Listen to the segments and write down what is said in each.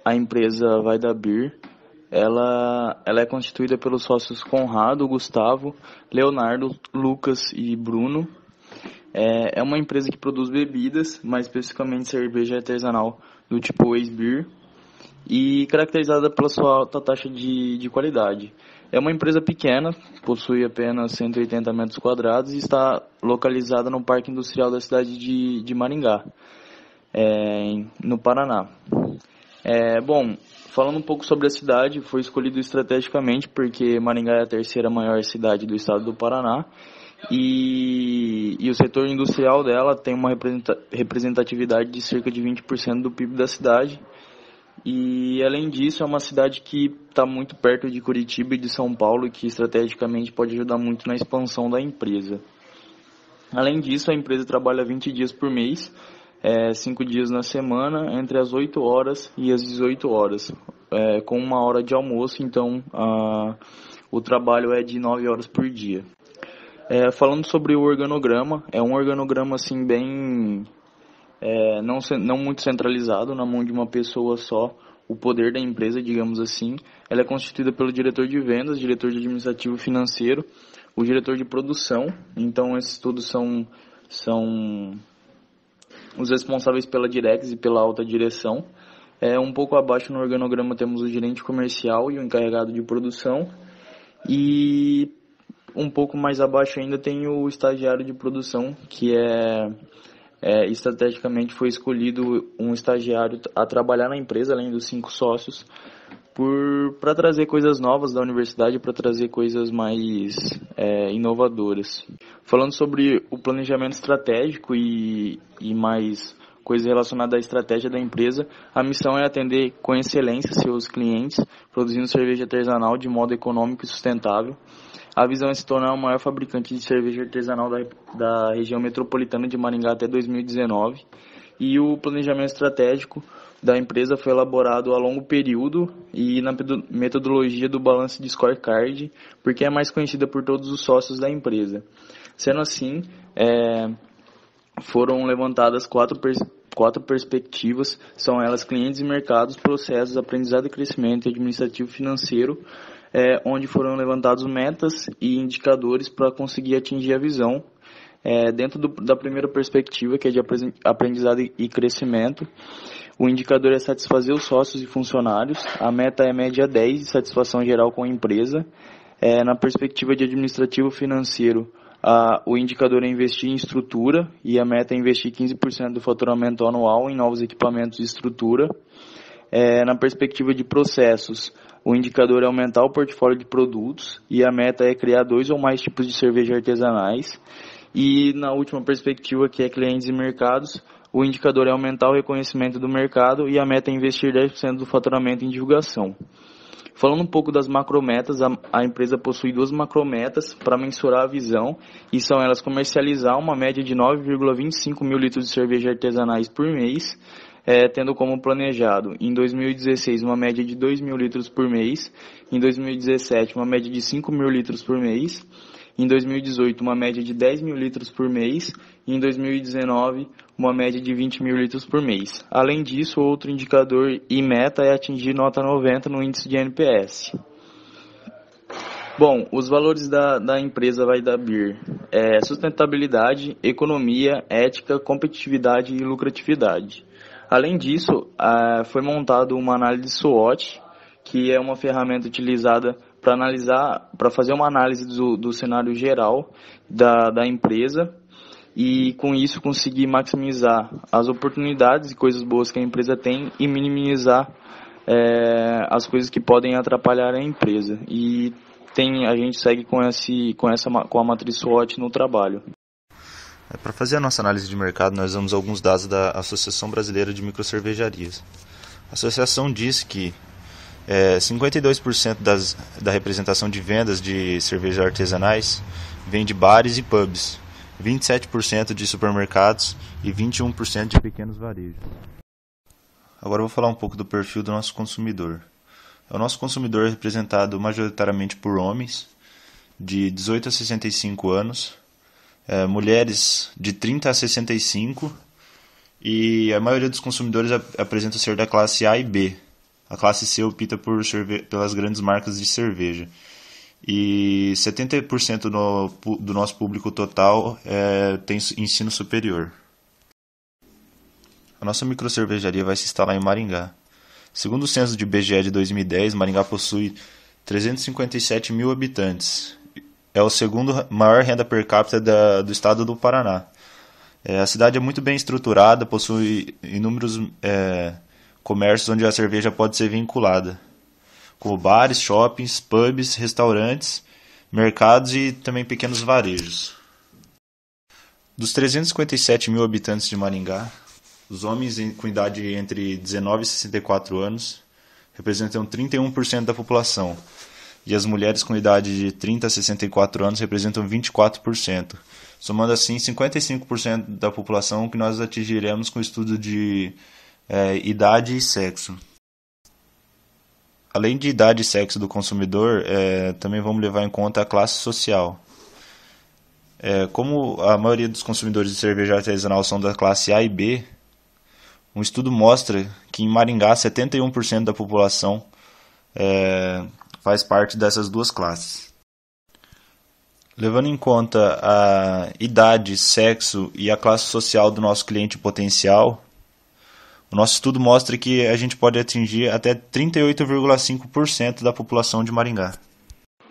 a empresa Vai da Beer, ela é constituída pelos sócios Conrado, Gustavo, Leonardo, Lucas e Bruno. É uma empresa que produz bebidas, mais especificamente cerveja artesanal do tipo Weissbier, e caracterizada pela sua alta taxa de qualidade. É uma empresa pequena, possui apenas 180 metros quadrados e está localizada no Parque Industrial da cidade de Maringá, no Paraná. Bom, falando um pouco sobre a cidade, foi escolhido estrategicamente porque Maringá é a terceira maior cidade do estado do Paraná e o setor industrial dela tem uma representatividade de cerca de 20% do PIB da cidade. E além disso, é uma cidade que está muito perto de Curitiba e de São Paulo, que estrategicamente pode ajudar muito na expansão da empresa. Além disso, a empresa trabalha 20 dias por mês, 5 dias na semana, entre as 8 horas e as 18 horas, com 1 hora de almoço, então o trabalho é de 9 horas por dia. Falando sobre o organograma, é um organograma assim bem... não muito centralizado na mão de uma pessoa só, o poder da empresa, digamos assim. Ela é constituída pelo diretor de vendas, diretor de administrativo financeiro, o diretor de produção. Então esses todos são os responsáveis pela Direx e pela alta direção. Um pouco abaixo no organograma temos o gerente comercial e o encarregado de produção. E um pouco mais abaixo ainda tem o estagiário de produção, que estrategicamente foi escolhido um estagiário a trabalhar na empresa, além dos 5 sócios, para trazer coisas novas da universidade, para trazer coisas mais inovadoras. Falando sobre o planejamento estratégico e mais coisas relacionadas à estratégia da empresa, a missão é atender com excelência seus clientes, produzindo cerveja artesanal de modo econômico e sustentável. A visão é se tornar o maior fabricante de cerveja artesanal da região metropolitana de Maringá até 2019. E o planejamento estratégico da empresa foi elaborado a longo período e na metodologia do balanço de scorecard, porque é mais conhecida por todos os sócios da empresa. Sendo assim, foram levantadas quatro perspectivas, são elas clientes e mercados, processos, aprendizado e crescimento, administrativo e financeiro, onde foram levantados metas e indicadores para conseguir atingir a visão. Dentro da primeira perspectiva, que é de aprendizado e crescimento, o indicador é satisfazer os sócios e funcionários, a meta é média 10 de satisfação geral com a empresa. Na perspectiva de administrativo financeiro, o indicador é investir em estrutura e a meta é investir 15% do faturamento anual em novos equipamentos de estrutura. Na perspectiva de processos, o indicador é aumentar o portfólio de produtos e a meta é criar 2 ou mais tipos de cerveja artesanais. E na última perspectiva, que é clientes e mercados, o indicador é aumentar o reconhecimento do mercado e a meta é investir 10% do faturamento em divulgação. Falando um pouco das macrometas, a empresa possui 2 macrometas para mensurar a visão, e são elas comercializar uma média de 9,25 mil litros de cerveja artesanais por mês, tendo como planejado em 2016 uma média de 2 mil litros por mês, em 2017 uma média de 5 mil litros por mês, em 2018 uma média de 10 mil litros por mês e em 2019 uma média de 20 mil litros por mês. Além disso, outro indicador e meta é atingir nota 90 no índice de NPS. Bom, os valores da empresa Vai da Beer sustentabilidade, economia, ética, competitividade e lucratividade. Além disso, foi montada uma análise SWOT, que é uma ferramenta utilizada para fazer uma análise do cenário geral da empresa e com isso conseguir maximizar as oportunidades e coisas boas que a empresa tem e minimizar as coisas que podem atrapalhar a empresa. E a gente segue com a matriz SWOT no trabalho. Para fazer a nossa análise de mercado, nós usamos alguns dados da Associação Brasileira de Microcervejarias. A associação diz que 52% da representação de vendas de cervejas artesanais vem de bares e pubs, 27% de supermercados e 21% de pequenos varejos. Agora eu vou falar um pouco do perfil do nosso consumidor. O nosso consumidor é representado majoritariamente por homens de 18 a 65 anos, mulheres de 30 a 65 e a maioria dos consumidores apresenta ser da classe A e B. A classe C opta pelas grandes marcas de cerveja. E 70% do nosso público total tem ensino superior. A nossa microcervejaria vai se instalar em Maringá. Segundo o censo de IBGE de 2010, Maringá possui 357 mil habitantes. É o segundo maior renda per capita do estado do Paraná. A cidade é muito bem estruturada, possui inúmeros comércios onde a cerveja pode ser vinculada, como bares, shoppings, pubs, restaurantes, mercados e também pequenos varejos. Dos 357 mil habitantes de Maringá, os homens com idade entre 19 e 64 anos representam 31% da população, e as mulheres com idade de 30 a 64 anos representam 24%, somando assim 55% da população que nós atingiremos com o estudo de idade e sexo. Além de idade e sexo do consumidor, também vamos levar em conta a classe social. Como a maioria dos consumidores de cerveja artesanal são da classe A e B, um estudo mostra que em Maringá 71% da população faz parte dessas duas classes. Levando em conta a idade, sexo e a classe social do nosso cliente potencial, o nosso estudo mostra que a gente pode atingir até 38,5% da população de Maringá.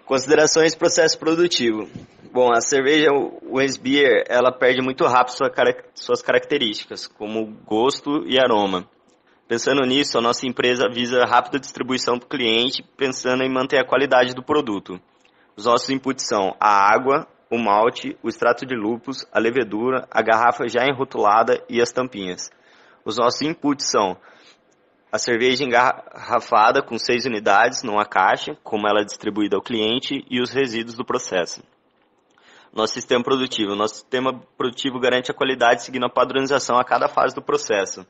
Considerações processo produtivo. Bom, a cerveja Weissbier, ela perde muito rápido suas características, como gosto e aroma. Pensando nisso, a nossa empresa visa rápida distribuição para o cliente, pensando em manter a qualidade do produto. Os nossos inputs são a água, o malte, o extrato de lúpus, a levedura, a garrafa já enrotulada e as tampinhas. Os nossos inputs são a cerveja engarrafada com 6 unidades numa caixa, como ela é distribuída ao cliente, e os resíduos do processo. Nosso sistema produtivo. Nosso sistema produtivo garante a qualidade seguindo a padronização a cada fase do processo.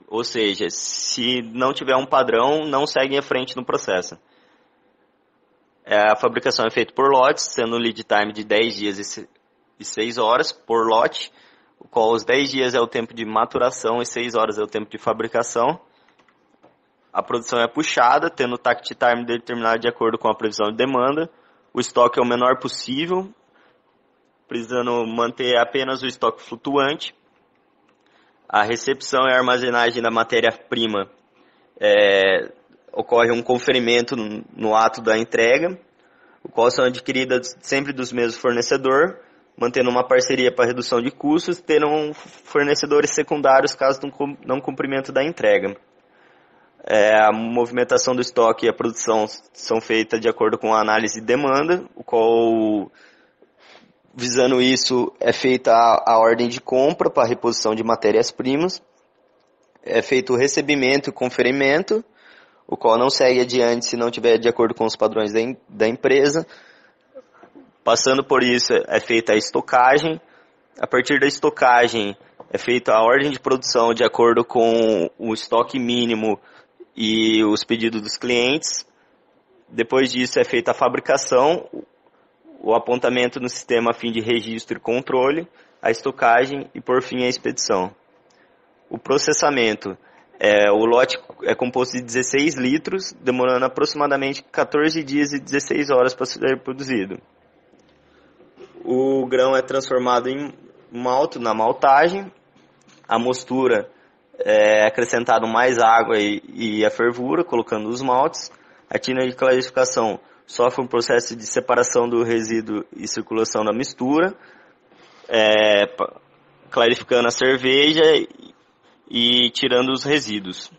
Ou seja, se não tiver um padrão, não segue à frente no processo. A fabricação é feita por lotes, sendo um lead time de 10 dias e 6 horas por lote, o qual os 10 dias é o tempo de maturação e 6 horas é o tempo de fabricação. A produção é puxada, tendo o takt time determinado de acordo com a previsão de demanda. O estoque é o menor possível, precisando manter apenas o estoque flutuante. A recepção e a armazenagem da matéria-prima ocorre um conferimento no ato da entrega, o qual são adquiridas sempre dos mesmos fornecedores, mantendo uma parceria para redução de custos, tendo fornecedores secundários caso do não cumprimento da entrega. A movimentação do estoque e a produção são feitas de acordo com a análise de demanda, o qual, visando isso, é feita a ordem de compra para a reposição de matérias-primas, é feito o recebimento e conferimento, o qual não segue adiante se não tiver de acordo com os padrões da empresa. Passando por isso, é feita a estocagem. A partir da estocagem, é feita a ordem de produção de acordo com o estoque mínimo e os pedidos dos clientes. Depois disso, é feita a fabricação, o apontamento no sistema a fim de registro e controle, a estocagem e, por fim, a expedição. O processamento. O lote é composto de 16 litros, demorando aproximadamente 14 dias e 16 horas para ser produzido. O grão é transformado em malto na maltagem, a mostura é acrescentado mais água e a fervura, colocando os maltes. A tina de clarificação sofre um processo de separação do resíduo e circulação da mistura, clarificando a cerveja e tirando os resíduos.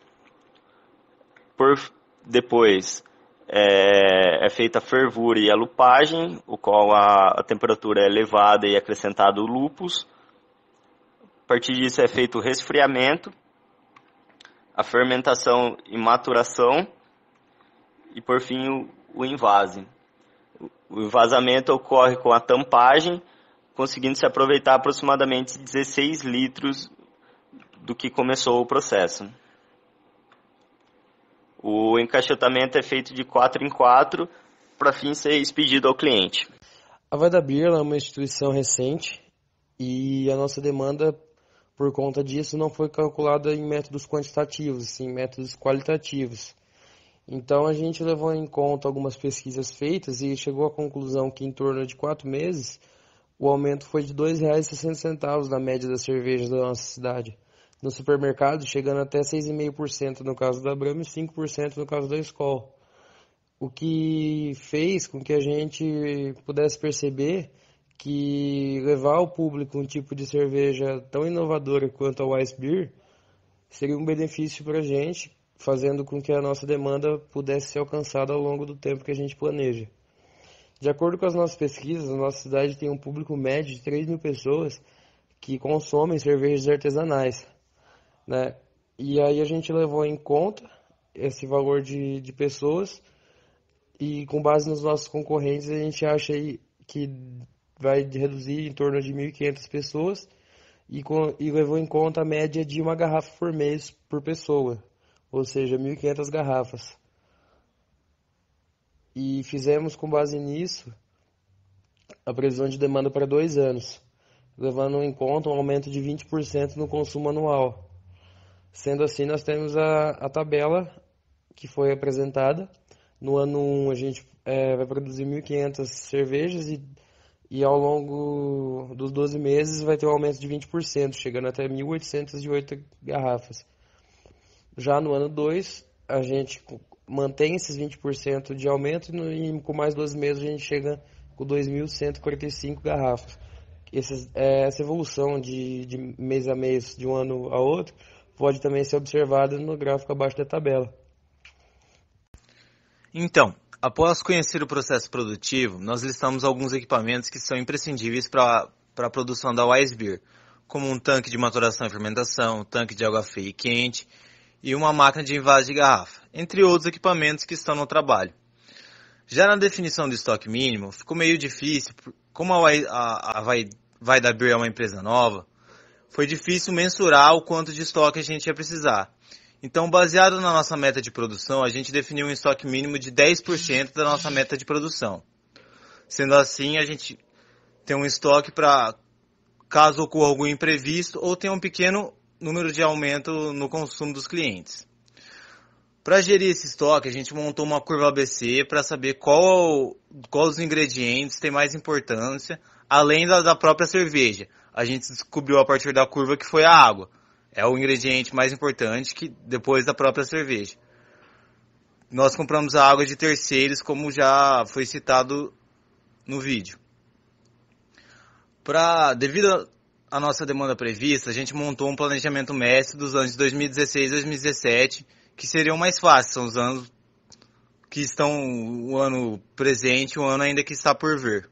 Depois é feita a fervura e a lupagem, o qual a temperatura é elevada e acrescentado o lúpus. A partir disso é feito o resfriamento, a fermentação e maturação e, por fim, o envase. O envasamento ocorre com a tampagem, conseguindo se aproveitar aproximadamente 16 litros do que começou o processo. O encaixotamento é feito de 4 em 4 para fim ser expedido ao cliente. A Vai da Beer é uma instituição recente e a nossa demanda Por conta disso, não foi calculada em métodos quantitativos, sim em métodos qualitativos. Então, a gente levou em conta algumas pesquisas feitas e chegou à conclusão que em torno de 4 meses, o aumento foi de R$ 2,60 na média das cervejas da nossa cidade. No supermercado, chegando até 6,5% no caso da Brahma e 5% no caso da Skol. O que fez com que a gente pudesse perceber que levar ao público um tipo de cerveja tão inovadora quanto a Weiss Beer seria um benefício para a gente, fazendo com que a nossa demanda pudesse ser alcançada ao longo do tempo que a gente planeja. De acordo com as nossas pesquisas, a nossa cidade tem um público médio de 3 mil pessoas que consomem cervejas artesanais, né? E aí a gente levou em conta esse valor de pessoas e com base nos nossos concorrentes a gente acha aí que vai reduzir em torno de 1.500 pessoas e levou em conta a média de uma garrafa por mês por pessoa, ou seja, 1.500 garrafas. E fizemos com base nisso a previsão de demanda para 2 anos, levando em conta um aumento de 20% no consumo anual. Sendo assim, nós temos a tabela que foi apresentada. No ano 1, a gente vai produzir 1.500 cervejas e ao longo dos 12 meses vai ter um aumento de 20%, chegando até 1.808 garrafas. Já no ano 2, a gente mantém esses 20% de aumento e com mais 12 meses a gente chega com 2.145 garrafas. Essa evolução de mês a mês, de um ano a outro, pode também ser observada no gráfico abaixo da tabela. Então, após conhecer o processo produtivo, nós listamos alguns equipamentos que são imprescindíveis para a produção da Weiss Beer, como um tanque de maturação e fermentação, um tanque de água fria e quente e uma máquina de envase de garrafa, entre outros equipamentos que estão no trabalho. Já na definição do estoque mínimo, ficou meio difícil, como a Vai da Beer é uma empresa nova, foi difícil mensurar o quanto de estoque a gente ia precisar. Então, baseado na nossa meta de produção, a gente definiu um estoque mínimo de 10% da nossa meta de produção. Sendo assim, a gente tem um estoque para caso ocorra algum imprevisto ou tenha um pequeno número de aumento no consumo dos clientes. Para gerir esse estoque, a gente montou uma curva ABC para saber qual os ingredientes têm mais importância, além da própria cerveja. A gente descobriu a partir da curva que foi a água. É o ingrediente mais importante depois da própria cerveja. Nós compramos a água de terceiros, como já foi citado no vídeo. Devido à nossa demanda prevista, a gente montou um planejamento mestre dos anos de 2016 e 2017, que seriam mais fáceis, são os anos que estão o ano presente, o ano ainda que está por vir.